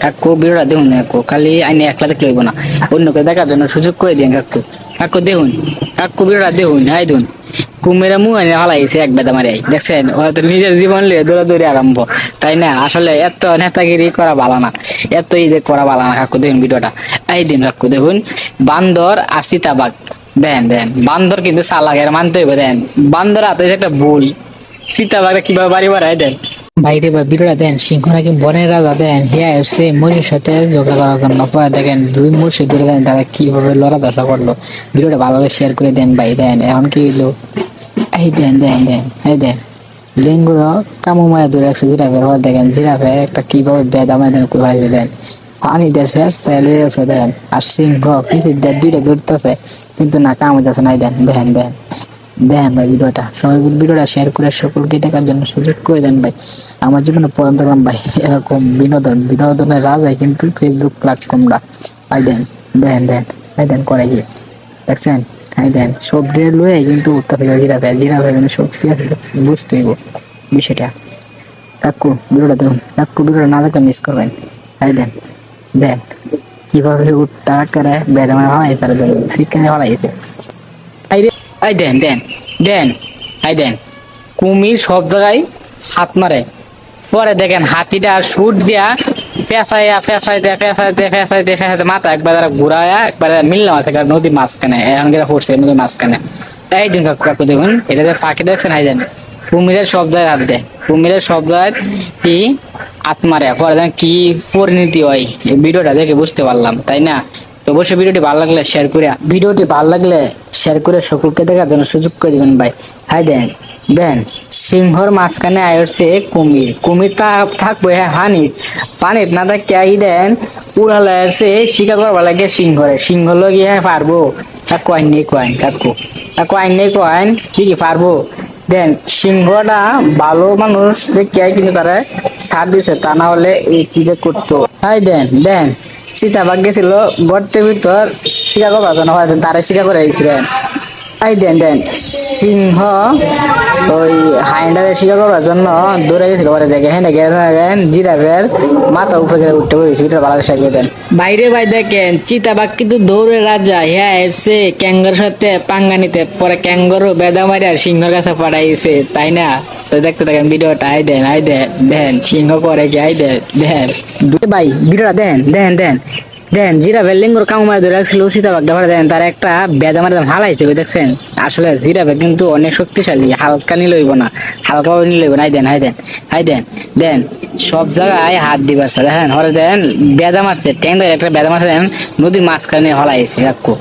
কাকু ভিডিওটা দেখুন কাকু, খালি আইনে একলা দেখলে হইব না, অন্যকে দেখার জন্য সুযোগ করে দিন কাকু। কাকু দেখুন, কাকু ভিডিওটা দেখুন, হাই দেখুন কুমিরা মুখ এনে হালাইছে এক বেদা মারি, দেখছেন হয়তো নিজের জীবন লিয়ে দৌড়াদৌড়ি আরম্ভ, তাই না? আসলে এত নেতাগিরি করা ভালো না, এত ইদে করা ভালো না। কাকু দেখুন ভিডিওটা, এই দিন কাকু দেখুন বান্দর আর চিতাবাঘ, দেন দেন বান্দর কিন্তু চালাক, এর মানতে হইব। দেন বান্দর হাতে একটা বই, চিতাবাঘটা কিভাবে বাড়ি বাড়ায় দেন। বাইরে বা ভিডিওটা দেন, সিংহ নাকি বনের রাজা, দেন হিয়া এসে মহিষের সাথে ঝগড়া করার জন্য, পরে দেখেন দুই মহিষে ধরে দেন তারা কিভাবে লড়া দশা করলো। ভিডিওটা ভালো করে শেয়ার করে দেন ভাই। দেন এখন কি হইলো, এই দেন দেন দেন এই দেন লেঙ্গুর কামু মারা ধরে রাখছে জিরাফের, পরে দেখেন জিরাফে একটা কিভাবে বেদা দেন কোথায় দেন পানি দেশে চালিয়ে আছে। দেন আর সিংহ পিছিয়ে দেন দুইটা ধরতেছে কিন্তু না কাম হইতেছে নাই। দেন দেন দেন দেন ভাই ভিডিওটা, সবাই ভিডিওটা শেয়ার করে সকলকে দেখার জন্য সুযোগ করে দেন ভাই। আমার জীবনে প্রধান দেখলাম ভাই এরকম বিনোদনের রাজাই কিন্তু ফেসবুক প্ল্যাটফর্মটা। ভাই দেন দেন দেন ভাই দেন করে গিয়ে দেখছেন, হাই দেন সব ডেট লয়ে কিন্তু উঠতে হবে জিরাফে কিন্তু সত্যি আসলে বুঝতে হইব বিষয়টা। কাকু ভিডিওটা দেখুন, কাকু ভিডিওটা না দেখলে মিস করবেন। হাই দেন দেন কিভাবে উঠটা করে বেদমা হয় তার শিক্ষা হওয়া গেছে। এই দেন দেন দেন এই দেন কুমির সব জায়গায় হাত মারে, পরে দেখেন হাতিটা শুট দিয়া পেঁচাইতে মাথা একবার ঘুরায়া একবার মিললাম আছে নদীর মাঝখানে, এখন গেলে পড়ছে নদীর মাঝখানে। এই দিন কাকু কাকু দেখুন এটা যে ফাঁকি দেখছেন, হাই দেন কুমিরের সব জায়গায় হাত দেয়, কুমিরের সব জায়গায় কি হাত মারে, পরে দেখেন কি পরিণতি হয়। এই ভিডিওটা দেখে বুঝতে পারলাম, তাই না? তো অবশ্যই ভিডিওটি ভালো লাগলে শেয়ার করে সকলকে দেখার জন্য সুযোগ করে দিবেন ভাই। হাই দেন দেন সিংহর মাঝখানে আয়সে কুমির, কুমিরটা থাকবে হানি পানিত না থাকে, আই দেন উড়ালে আসছে শিকার করবার লাগে সিংহরে, সিংহ লগিয়ে পারবো কাকু আইন নেই কয়েন, কাকু আইন নেই কয়েন কি কি পারবো। দেন সিংহটা ভালো মানুষ দেখে কিন্তু তারা ছাড় দিছে, তা না হলে এই কি যে করতো। হাই দেন দেন চিতাবাঘ গেছিল গর্তের ভিতর শিকার করার জন্য, তারা শিকার করে গেছিলেন। এই দেন দেন সিংহ ওই হাইন্ডারে শিকার করার জন্য দৌড়ে গেছিল, পরে দেখে হ্যাঁ জিরাফের মাথা উপরে উঠতে পড়েছে। ভালো শিখে দেন বাইরে ভাই দেখেন চিতাবাঘ কিন্তু দৌড়ে রাজা, হ্যাঁ এসছে ক্যাঙ্গার সাথে পাঙ্গা নিতে, পরে ক্যাঙ্গারও বেদা মারি আর সিংহর কাছে পাঠাইছে, তাই না? তো দেখতে দেখেন ভিডিওটা, আই দেন দেন সিংহ করে কি আই দেন দেন ভাই ভিডিওটা দেন দেন দেন দেন জিরাফের লিঙ্গর কামু মারি ধরে রাখছিল চিতাবাঘটা, পরে দেন তার একটা বেদা মারি হালাইছে দেখছেন। আসলে জিরাফে কিন্তু অনেক শক্তিশালী, হালকা নিলইব না, হালকা নিলইব না। হাই দেন দেন সব জায়গায় হাত দিবার দেখেন, হরে দেন বেদা মারছে ট্যাং একটা বেদা মারছে, দেন নদীর মাঝখানে হলাইছে কাকু।